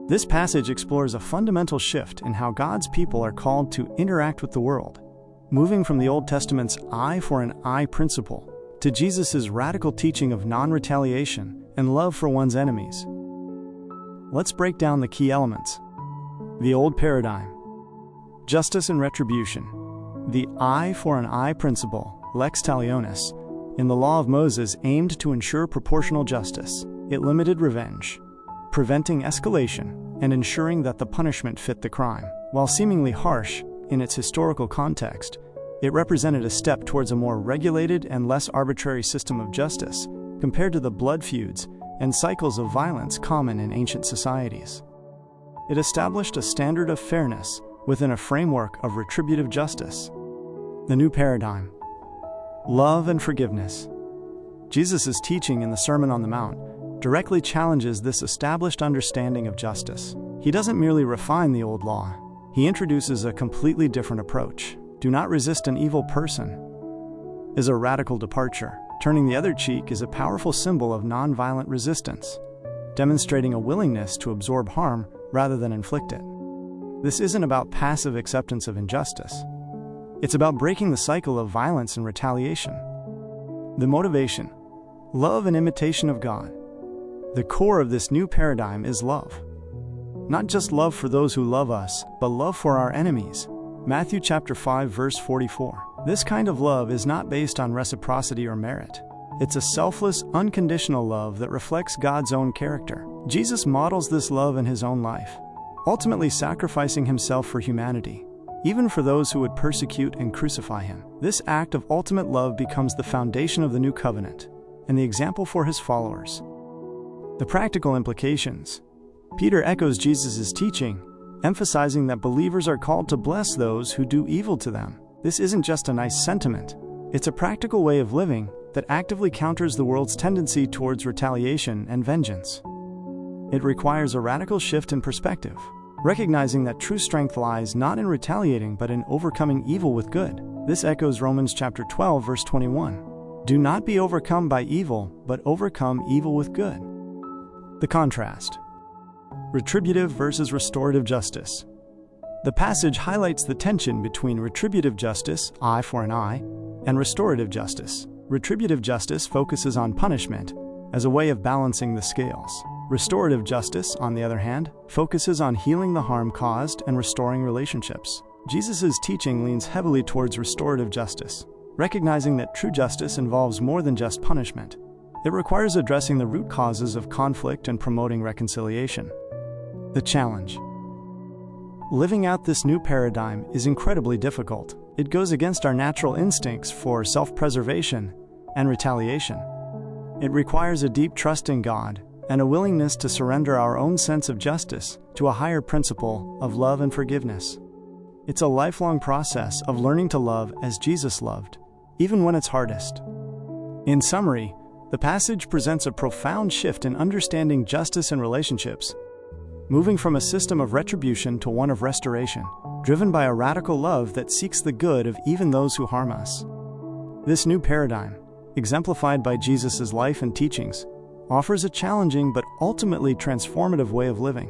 This passage explores a fundamental shift in how God's people are called to interact with the world, moving from the Old Testament's eye for an eye principle to Jesus' radical teaching of non-retaliation and love for one's enemies. Let's break down the key elements. The old paradigm: justice and retribution. The eye for an eye principle, lex talionis, in the law of Moses aimed to ensure proportional justice. It limited revenge, preventing escalation and ensuring that the punishment fit the crime. While seemingly harsh in its historical context, it represented a step towards a more regulated and less arbitrary system of justice compared to the blood feuds and cycles of violence common in ancient societies. It established a standard of fairness within a framework of retributive justice. The new paradigm: love and forgiveness. Jesus' teaching in the Sermon on the Mount directly challenges this established understanding of justice. He doesn't merely refine the old law, he introduces a completely different approach. Do not resist an evil person is a radical departure. Turning the other cheek is a powerful symbol of nonviolent resistance, demonstrating a willingness to absorb harm rather than inflict it. This isn't about passive acceptance of injustice. It's about breaking the cycle of violence and retaliation. The motivation: love and imitation of God. The core of this new paradigm is love. Not just love for those who love us, but love for our enemies. Matthew chapter 5 verse 44. This kind of love is not based on reciprocity or merit. It's a selfless, unconditional love that reflects God's own character. Jesus models this love in his own life, ultimately sacrificing himself for humanity, even for those who would persecute and crucify him. This act of ultimate love becomes the foundation of the new covenant and the example for his followers. The practical implications. Peter echoes Jesus' teaching, emphasizing that believers are called to bless those who do evil to them. This isn't just a nice sentiment. It's a practical way of living that actively counters the world's tendency towards retaliation and vengeance. It requires a radical shift in perspective, recognizing that true strength lies not in retaliating but in overcoming evil with good. This echoes Romans chapter 12 verse 21. Do not be overcome by evil, but overcome evil with good. The contrast: retributive versus restorative justice. The passage highlights the tension between retributive justice, eye for an eye, and restorative justice. Retributive justice focuses on punishment as a way of balancing the scales. Restorative justice, on the other hand, focuses on healing the harm caused and restoring relationships. Jesus' teaching leans heavily towards restorative justice, recognizing that true justice involves more than just punishment. It requires addressing the root causes of conflict and promoting reconciliation. The challenge: living out this new paradigm is incredibly difficult. It goes against our natural instincts for self-preservation and retaliation. It requires a deep trust in God and a willingness to surrender our own sense of justice to a higher principle of love and forgiveness. It's a lifelong process of learning to love as Jesus loved, even when it's hardest. In summary, the passage presents a profound shift in understanding justice and relationships, moving from a system of retribution to one of restoration, driven by a radical love that seeks the good of even those who harm us. This new paradigm, exemplified by Jesus' life and teachings, offers a challenging but ultimately transformative way of living.